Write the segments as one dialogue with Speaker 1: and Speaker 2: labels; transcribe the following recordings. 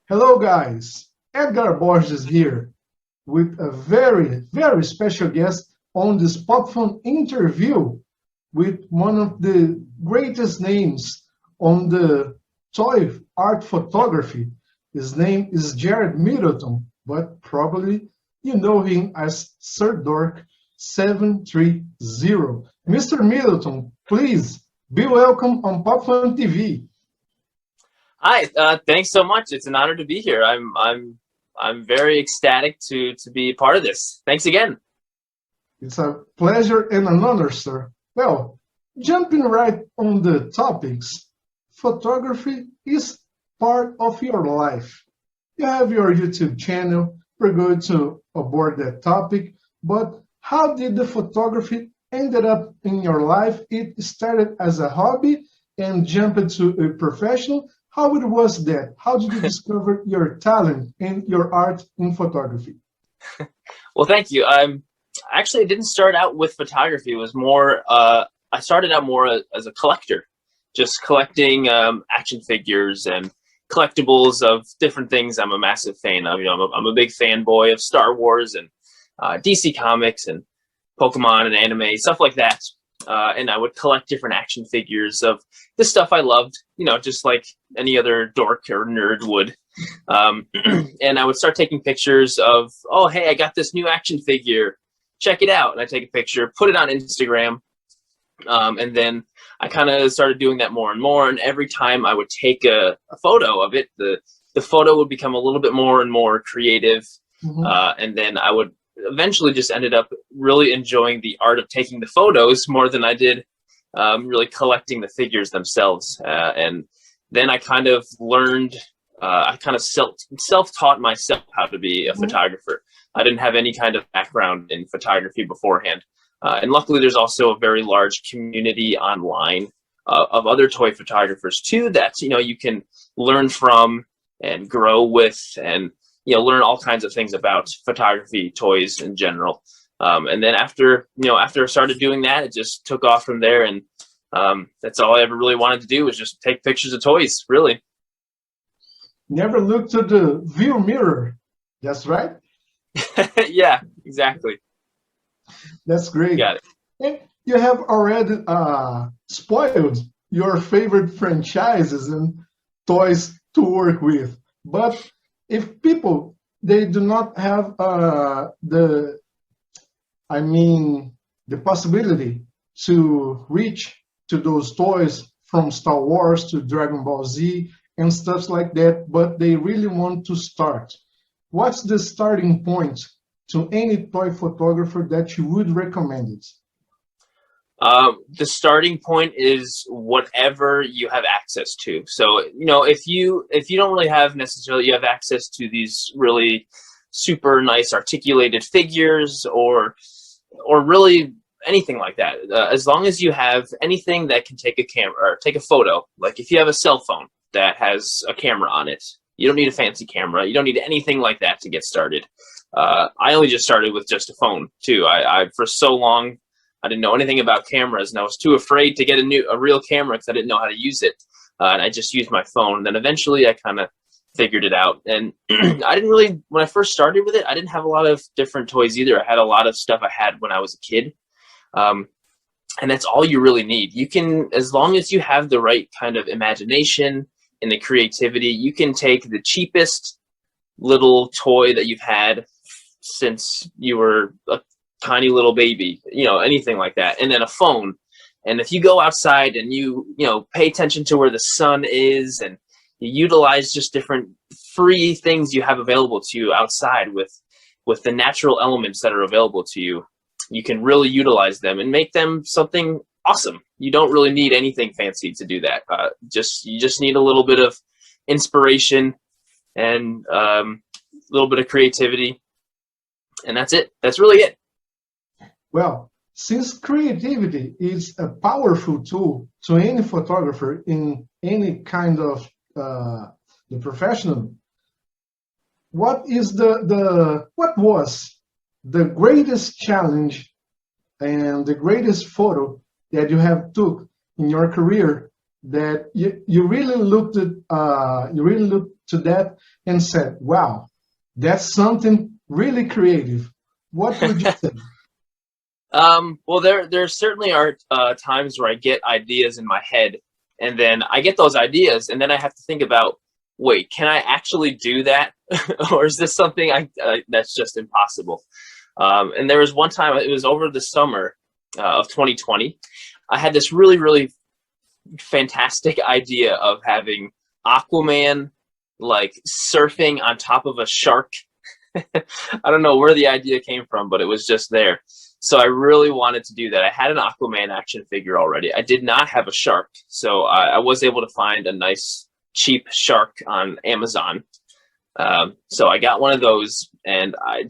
Speaker 1: Hello, guys. Edgar Borges here with a very special guest on this platform interview with one of the greatest names on the toy art photography. His name is Jared Middleton, but probably you know him as Sir Dork 730. Mr. Middleton, please be welcome on Popfun TV.
Speaker 2: Hi, thanks so much. It's an honor to be here. I'm very ecstatic to be part of this. Thanks again.
Speaker 1: It's a pleasure and an honor, sir. Well, jumping right on the topics, photography is part of your life. You have your YouTube channel. We're going to abord that topic, but how did the photography ended up in your life? It started as a hobby and jumped into a professional. How it was that? How did you discover your talent and your art in photography?
Speaker 2: Well, thank you. Actually, I didn't start out with photography. It was more, I started out more as a collector, just collecting action figures and collectibles of different things I'm a massive fan of. I'm a big fanboy of Star Wars and DC Comics and Pokemon and anime, stuff like that. And I would collect different action figures of the stuff I loved, just like any other dork or nerd would. And I would start taking pictures of, oh, hey, I got this new action figure. Check it out. And I take a picture, put it on Instagram. And then I kind of started doing that more and more. And every time I would take a photo of it, the photo would become a little bit more and more creative. Mm-hmm. And then I would eventually just ended up really enjoying the art of taking the photos more than I did really collecting the figures themselves. And then I kind of learned, I kind of self-taught myself how to be a photographer. I didn't have any kind of background in photography beforehand. And luckily there's also a very large community online of other toy photographers too that, you can learn from and grow with and learn all kinds of things about photography, toys in general. And then after I started doing that, it just took off from there. And that's all I ever really wanted to do was just take pictures of toys, really.
Speaker 1: Never looked to the view mirror. That's right?
Speaker 2: Yeah, exactly.
Speaker 1: That's great.
Speaker 2: Got it.
Speaker 1: And you have already spoiled your favorite franchises and toys to work with. But if people, they do not have the possibility to reach to those toys from Star Wars to Dragon Ball Z and stuff like that, but they really want to start. What's the starting point to any toy photographer that you would recommend it?
Speaker 2: The starting point is whatever you have access to. So, if you don't really have necessarily, you have access to these really super nice articulated figures or really anything like that, as long as you have anything that can take a camera or take a photo, like if you have a cell phone that has a camera on it, you don't need a fancy camera. You don't need anything like that to get started. I only just started with just a phone too. I for so long, I didn't know anything about cameras, and I was too afraid to get a real camera because I didn't know how to use it. And I just used my phone. And then eventually I kind of figured it out. And I didn't really, when I first started with it, I didn't have a lot of different toys either. I had a lot of stuff I had when I was a kid. And that's all you really need. You can, as long as you have the right kind of imagination and the creativity, you can take the cheapest little toy that you've had since you were a tiny little baby, anything like that, and then a phone. And if you go outside and you pay attention to where the sun is and you utilize just different free things you have available to you outside with the natural elements that are available to you, you can really utilize them and make them something awesome. You don't really need anything fancy to do that. You just need a little bit of inspiration and a little bit of creativity, and that's it. That's really it.
Speaker 1: Well, since creativity is a powerful tool to any photographer in any kind of the professional, what was the greatest challenge and the greatest photo that you have took in your career that you really looked to that and said, wow, that's something really creative, what would you say?
Speaker 2: Well, there certainly are times where I get ideas in my head, and then I get those ideas, and then I have to think about, wait, can I actually do that, or is this something that's just impossible? And there was one time, it was over the summer of 2020. I had this really fantastic idea of having Aquaman like surfing on top of a shark. I don't know where the idea came from, but it was just there. So I really wanted to do that. I had an Aquaman action figure already. I did not have a shark, so I was able to find a nice cheap shark on Amazon. So I got one of those, and I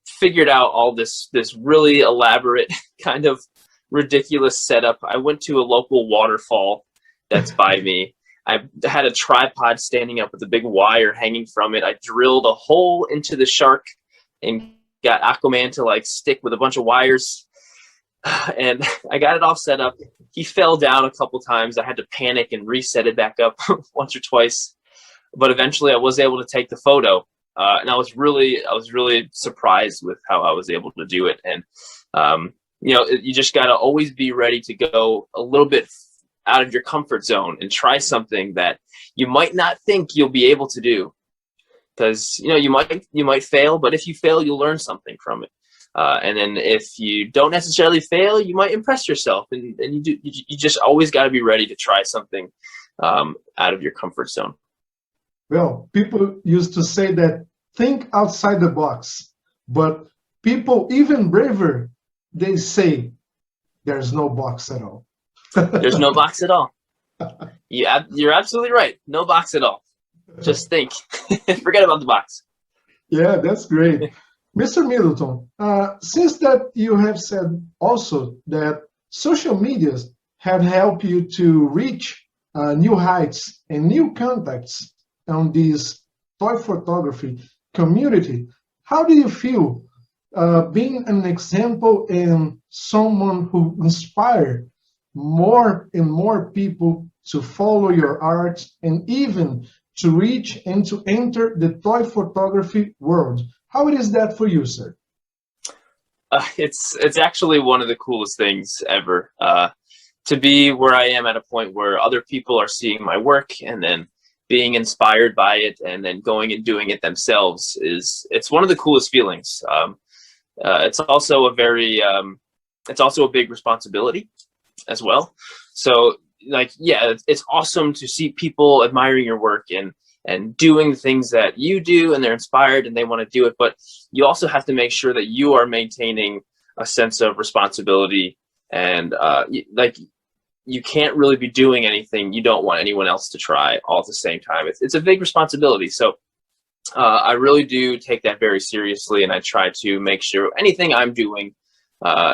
Speaker 2: figured out all this really elaborate kind of ridiculous setup. I went to a local waterfall that's by me. I had a tripod standing up with a big wire hanging from it. I drilled a hole into the shark and got Aquaman to like stick with a bunch of wires, and I got it all set up. He fell down a couple times. I had to panic and reset it back up once or twice, but eventually I was able to take the photo, and I was really surprised with how I was able to do it. And you just got to always be ready to go a little bit out of your comfort zone and try something that you might not think you'll be able to do, because you might fail, but if you fail, you'll learn something from it. And then if you don't necessarily fail, you might impress yourself, and you just always got to be ready to try something out of your comfort zone.
Speaker 1: Well, people used to say that think outside the box, but people even braver, they say there's no box at all.
Speaker 2: There's no box at all. Yeah, you're absolutely right. No box at all. Just think. Forget about the box.
Speaker 1: Yeah, that's great. Mr. Middleton, since that you have said also that social medias have helped you to reach new heights and new contacts on this toy photography community, how do you feel being an example and someone who inspired more and more people to follow your art and even to reach and to enter the toy photography world? How is that for you, sir?
Speaker 2: It's actually one of the coolest things ever, to be where I am at a point where other people are seeing my work and then being inspired by it and then going and doing it themselves. It's one of the coolest feelings. It's also a big responsibility as well. So it's awesome to see people admiring your work and doing the things that you do, and they're inspired and they want to do it. But you also have to make sure that you are maintaining a sense of responsibility, and you can't really be doing anything you don't want anyone else to try all at the same time. It's a big responsibility. So I really do take that very seriously, and I try to make sure anything I'm doing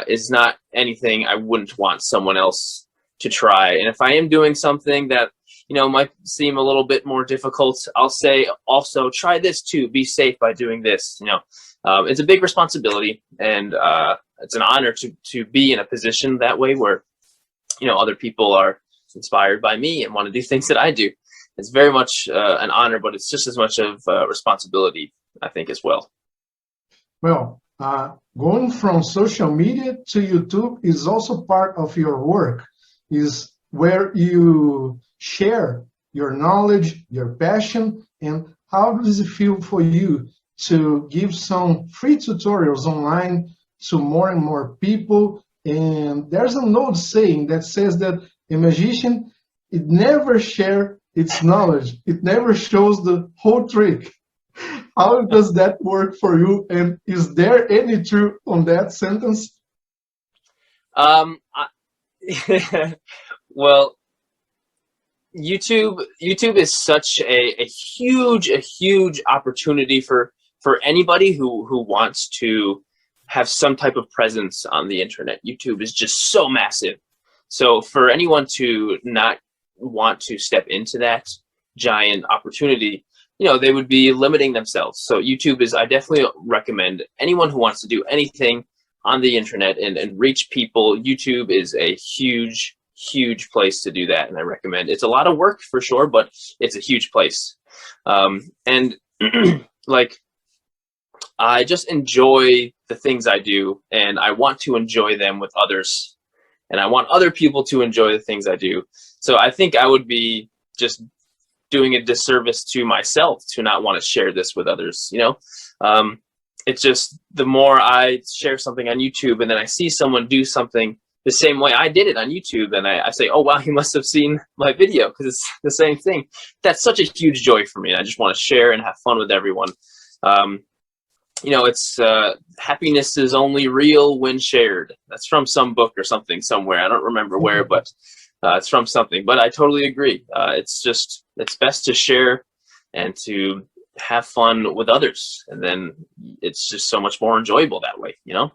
Speaker 2: is not anything I wouldn't want someone else to try. And if I am doing something that might seem a little bit more difficult, I'll say also try this too. Be safe by doing this. It's a big responsibility, and it's an honor to be in a position that way where other people are inspired by me and want to do things that I do. It's very much an honor, but it's just as much of a responsibility, I think, as well.
Speaker 1: Well, going from social media to YouTube is also part of your work, is where you share your knowledge, your passion, and how does it feel for you to give some free tutorials online to more and more people? And there's an old saying that says that a magician, it never shares its knowledge. It never shows the whole trick. How does that work for you? And is there any truth on that sentence?
Speaker 2: Well, YouTube is such a huge opportunity for anybody who wants to have some type of presence on the internet. YouTube is just so massive. So for anyone to not want to step into that giant opportunity, they would be limiting themselves. So YouTube I definitely recommend anyone who wants to do anything on the internet and reach people. YouTube is a huge place to do that, and I recommend. It's a lot of work for sure, but it's a huge place. And like, I just enjoy the things I do, and I want to enjoy them with others, and I want other people to enjoy the things I do. So I think I would be just doing a disservice to myself to not want to share this with others, you know? It's just, the more I share something on YouTube and then I see someone do something the same way I did it on YouTube, and I say, oh, wow, he must have seen my video because it's the same thing. That's such a huge joy for me. I just want to share and have fun with everyone. You know, it's happiness is only real when shared. That's from some book or something somewhere. I don't remember where, but it's from something. But I totally agree. It's best to share and to have fun with others, and then it's just so much more enjoyable that way, you know?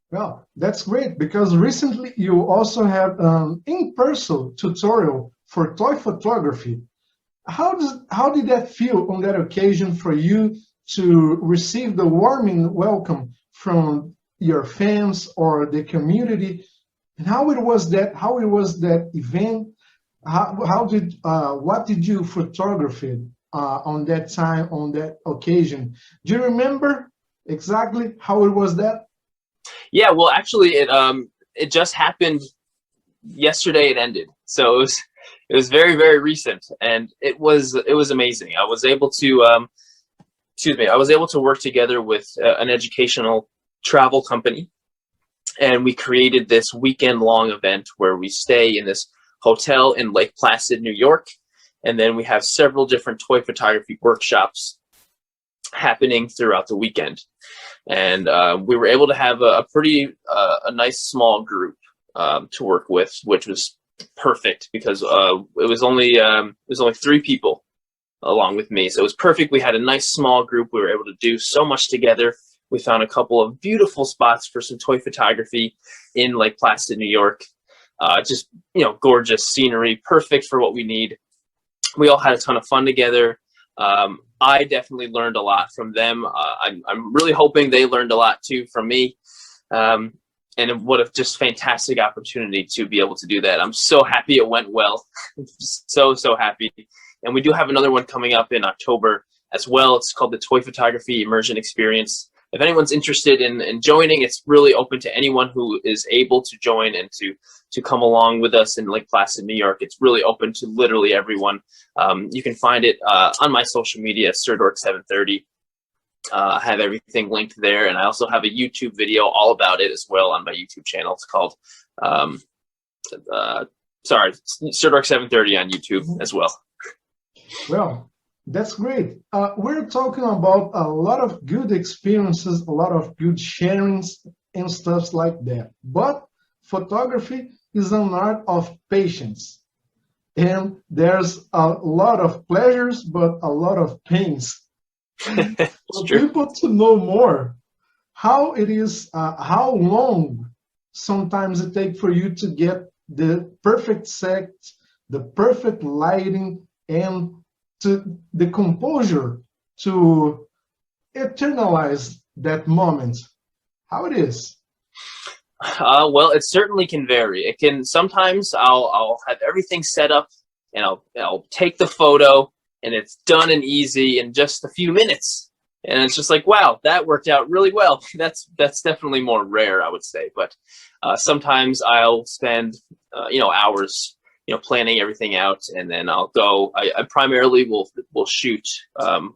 Speaker 1: Well, that's great, because recently you also had an in-person tutorial for toy photography. How did that feel on that occasion for you to receive the warming welcome from your fans or the community? And how it was that event? What did you photograph on that time, on that occasion? Do you remember exactly how it was that?
Speaker 2: Yeah, well, actually, it just happened yesterday. It ended, so it was very, very recent, and it was amazing. I was able to I was able to work together with an educational travel company, and we created this weekend-long event where we stay in this hotel in Lake Placid, New York, and then we have several different toy photography workshops happening throughout the weekend. And we were able to have a nice small group to work with, which was perfect because it was only 3 people along with me, so it was perfect. We had a nice small group. We were able to do so much together. We found a couple of beautiful spots for some toy photography in Lake Placid, New York. Just, you know, gorgeous scenery, perfect for what we need. We all had a ton of fun together. I definitely learned a lot from them. I'm really hoping they learned a lot too from me. And what a just fantastic opportunity to be able to do that. I'm so happy it went well. so happy. And we do have another one coming up in October as well. It's called the Toy Photography Immersion Experience. If anyone's interested in joining, it's really open to anyone who is able to join and to come along with us in Lake Placid, New York. It's really open to literally everyone. You can find it on my social media, SirDork730. I have everything linked there, and I also have a YouTube video all about it as well on my YouTube channel. It's called, SirDork730 on YouTube as well.
Speaker 1: Well, that's great. We're talking about a lot of good experiences, a lot of good sharings and stuff like that. But photography is an art of patience. And there's a lot of pleasures, but a lot of pains. For people to know more, how it is, how long sometimes it takes for you to get the perfect set, the perfect lighting, and to the composure to eternalize that moment. How it is?
Speaker 2: Well, it certainly can vary. It can, sometimes I'll have everything set up and I'll take the photo and it's done and easy in just a few minutes. And it's just like, wow, that worked out really well. That's definitely more rare, I would say. But sometimes I'll spend, hours, planning everything out, and then I'll go. I primarily will shoot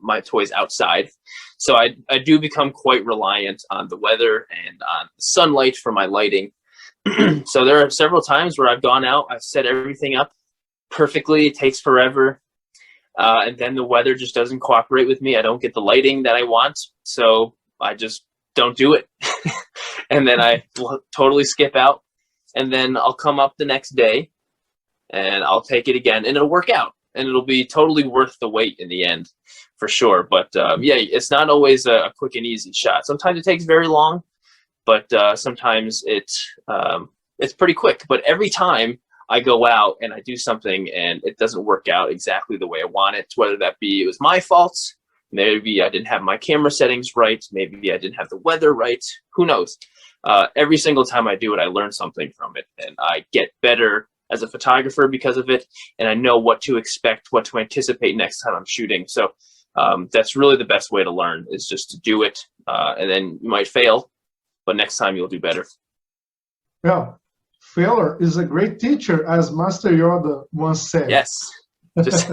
Speaker 2: my toys outside. So I do become quite reliant on the weather and on the sunlight for my lighting. So there are several times where I've gone out, I've set everything up perfectly, it takes forever. And then the weather just doesn't cooperate with me. I don't get the lighting that I want, so I just don't do it. And then I will totally skip out. And then I'll come up the next day and I'll take it again, and it'll work out. And it'll be totally worth the wait in the end, for sure. But yeah, it's not always a quick and easy shot. Sometimes it takes very long, but sometimes it's pretty quick. But every time I go out and I do something and it doesn't work out exactly the way I want it, whether that be it was my fault, maybe I didn't have my camera settings right, maybe I didn't have the weather right, who knows? Every single time I do it, I learn something from it, and I get better as a photographer because of it, and I know what to expect, what to anticipate next time I'm shooting. So that's really the best way to learn, is just to do it, and then you might fail, but next time you'll do better.
Speaker 1: Well, failure is a great teacher, as Master Yoda once said.
Speaker 2: Yes. Just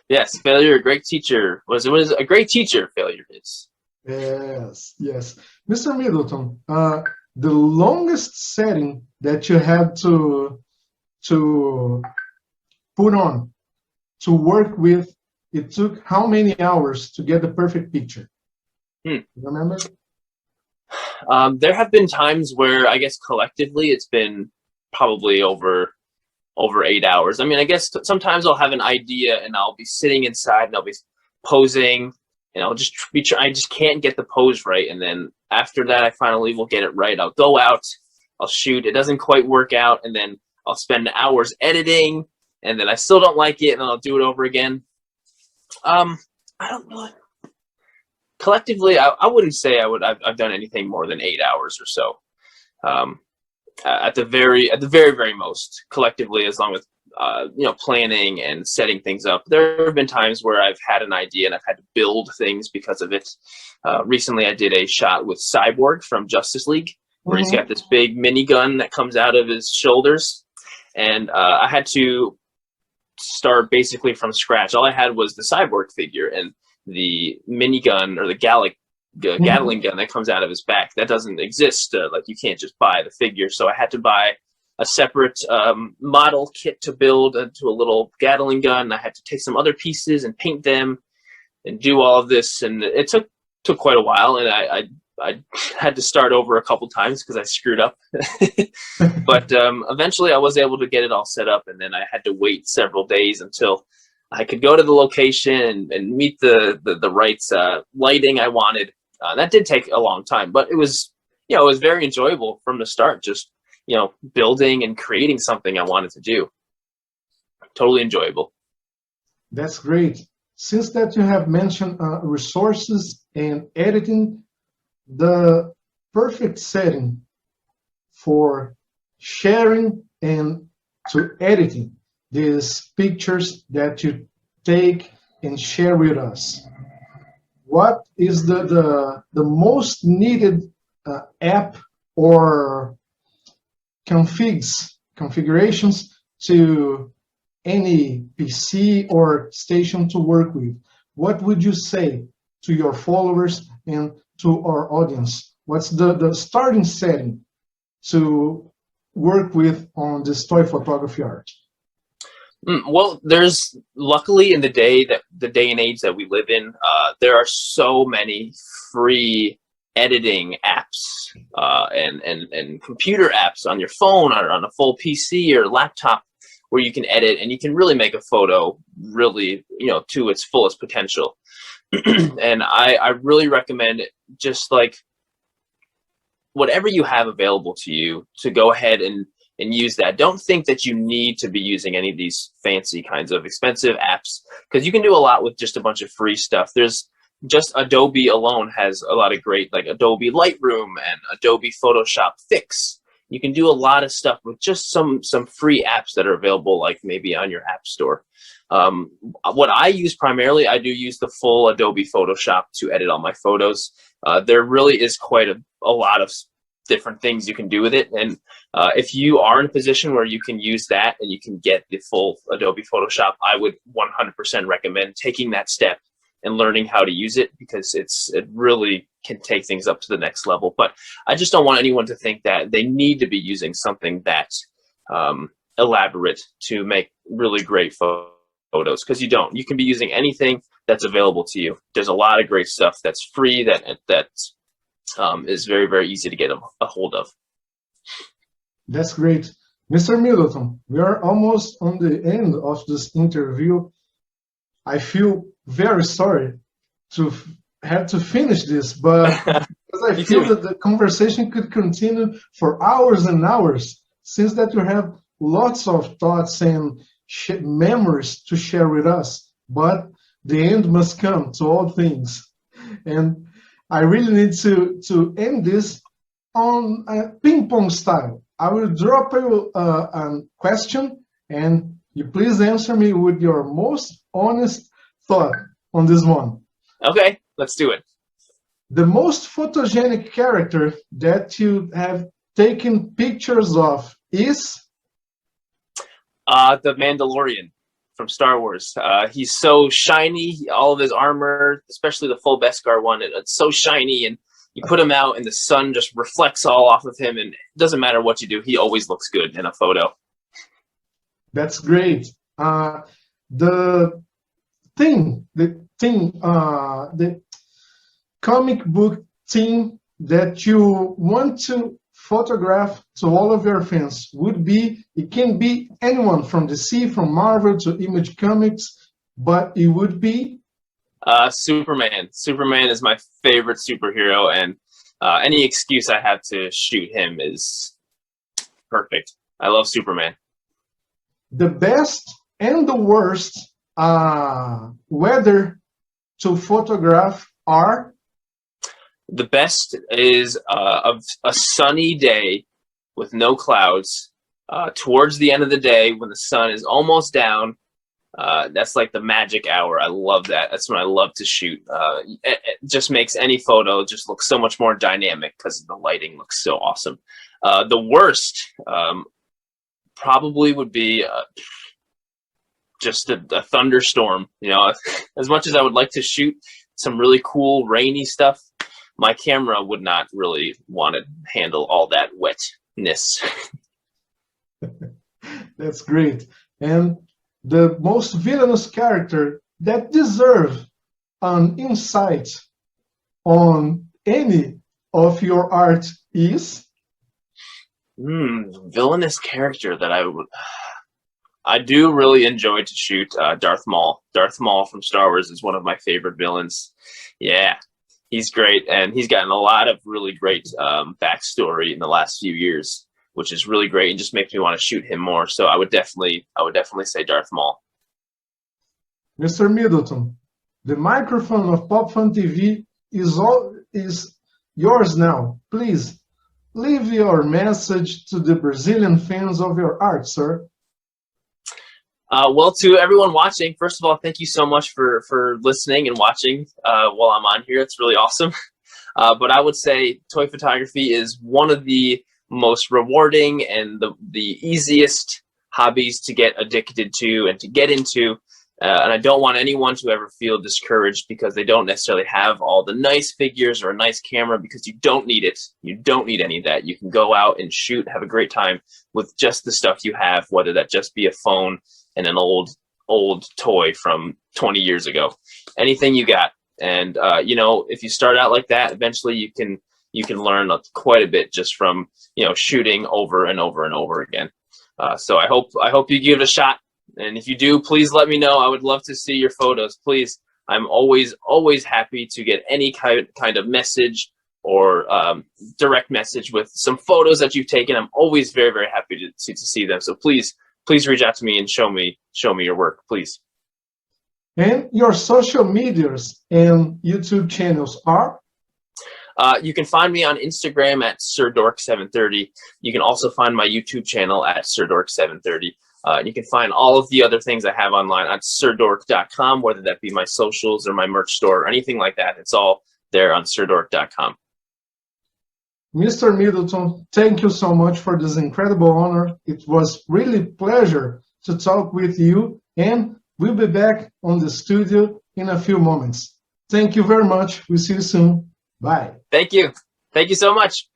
Speaker 2: yes, failure, a great teacher. What is a great teacher? Failure is.
Speaker 1: Yes, yes. Mr. Middleton, the longest setting that you had to put on, to work with, it took how many hours to get the perfect picture? Remember?
Speaker 2: There have been times where I guess collectively it's been probably over 8 hours. I mean, I guess sometimes I'll have an idea and I'll be sitting inside and I'll be posing, and I'll just I just can't get the pose right. And then after that, I finally will get it right. I'll go out, I'll shoot. It doesn't quite work out, and then I'll spend hours editing, and then I still don't like it, and then I'll do it over again. I don't know. Collectively, I wouldn't say I've done anything more than 8 hours or so. At the very most, collectively, as long as planning and setting things up. There have been times where I've had an idea and I've had to build things because of it. Recently, I did a shot with Cyborg from Justice League, where he's got this big minigun that comes out of his shoulders, and I had to start basically from scratch. All I had was the Cyborg figure and the minigun, or the Gatling gun that comes out of his back. That doesn't exist. Like, you can't just buy the figure. So I had to buy a separate model kit to build to a little Gatling gun. I had to take some other pieces and paint them and do all of this, and it took quite a while, and I had to start over a couple times because I screwed up. But eventually I was able to get it all set up, and then I had to wait several days until I could go to the location and meet the right lighting I wanted. That did take a long time, but it was very enjoyable from the start, just building and creating something I wanted to do. Totally enjoyable.
Speaker 1: That's great. Since that you have mentioned resources and editing, the perfect setting for sharing and to editing these pictures that you take and share with us. What is the most needed app or configurations to any PC or station to work with? What would you say to your followers and to our audience? What's the starting setting to work with on this toy photography art?
Speaker 2: Well, there's, luckily, in the day and age that we live in, there are so many free editing apps and computer apps on your phone or on a full PC or laptop, where you can edit and you can really make a photo really to its fullest potential. And I really recommend it, just like whatever you have available to you, to go ahead and use that. Don't think that you need to be using any of these fancy kinds of expensive apps, because you can do a lot with just a bunch of free stuff. There's just Adobe alone has a lot of great, like Adobe Lightroom and Adobe Photoshop Fix. You can do a lot of stuff with just some free apps that are available, like maybe on your app store. What I use primarily, I do use the full Adobe Photoshop to edit all my photos. There really is quite a lot of different things you can do with it, and if you are in a position where you can use that and you can get the full Adobe Photoshop, I would 100% recommend taking that step and learning how to use it, because it really can take things up to the next level. But I just don't want anyone to think that they need to be using something that elaborate to make really great photos, because you don't. You can be using anything that's available to you. There's a lot of great stuff that's free that is very, very easy to get a hold of.
Speaker 1: That's great. Mr. Middleton, we are almost on the end of this interview. I feel very sorry to have to finish this, but because I feel that the conversation could continue for hours and hours, since that you have lots of thoughts and memories to share with us. But the end must come to all things. And I really need to end this on a ping-pong style. I will drop you a question, and you please answer me with your most honest thought on this one.
Speaker 2: Okay, let's do it.
Speaker 1: The most photogenic character that you have taken pictures of is?
Speaker 2: The Mandalorian from Star Wars. He's so shiny, all of his armor, especially the full Beskar one, it's so shiny, and you put him out and the sun just reflects all off of him, and it doesn't matter what you do, he always looks good in a photo.
Speaker 1: That's great. The comic book thing that you want to photograph to all of your fans would be, it can be anyone from DC, from Marvel to Image Comics, but it would be?
Speaker 2: Superman. Superman is my favorite superhero, and any excuse I have to shoot him is perfect. I love Superman.
Speaker 1: The best and the worst weather to photograph are?
Speaker 2: The best is a sunny day with no clouds. Towards the end of the day, when the sun is almost down, that's like the magic hour. I love that. That's when I love to shoot. It just makes any photo just look so much more dynamic because the lighting looks so awesome. The worst probably would be just a thunderstorm. You know, as much as I would like to shoot some really cool rainy stuff, my camera would not really want to handle all that wetness.
Speaker 1: That's great. And the most villainous character that deserves an insight on any of your art is?
Speaker 2: Villainous character that I do really enjoy to shoot Darth Maul. Darth Maul from Star Wars is one of my favorite villains. Yeah, he's great, and he's gotten a lot of really great backstory in the last few years, which is really great and just makes me want to shoot him more. So I would definitely say Darth Maul.
Speaker 1: Mr. Middleton, the microphone of Pop Fun TV is yours now. Please leave your message to the Brazilian fans of your art, sir.
Speaker 2: Well, to everyone watching, first of all, thank you so much for listening and watching while I'm on here. It's really awesome. But I would say toy photography is one of the most rewarding and the easiest hobbies to get addicted to and to get into. And I don't want anyone to ever feel discouraged because they don't necessarily have all the nice figures or a nice camera, because you don't need it. You don't need any of that. You can go out and shoot, have a great time with just the stuff you have, whether that just be a phone and an old toy from 20 years ago. Anything you got. And you know, if you start out like that, eventually you can learn quite a bit just from, you know, shooting over and over and over again. So I hope you give it a shot. And if you do, please let me know. I would love to see your photos. Please, I'm always happy to get any kind of message or direct message with some photos that you've taken. I'm always very, very happy to see them. So please reach out to me and show me your work, please.
Speaker 1: And your social medias and YouTube channels are?
Speaker 2: You can find me on Instagram at SirDork730. You can also find my YouTube channel at SirDork730. You can find all of the other things I have online at sirdork.com, whether that be my socials or my merch store or anything like that. It's all there on sirdork.com.
Speaker 1: Mr. Middleton, thank you so much for this incredible honor. It was really a pleasure to talk with you, and we'll be back on the studio in a few moments. Thank you very much. We'll see you soon. Bye.
Speaker 2: Thank you. Thank you so much.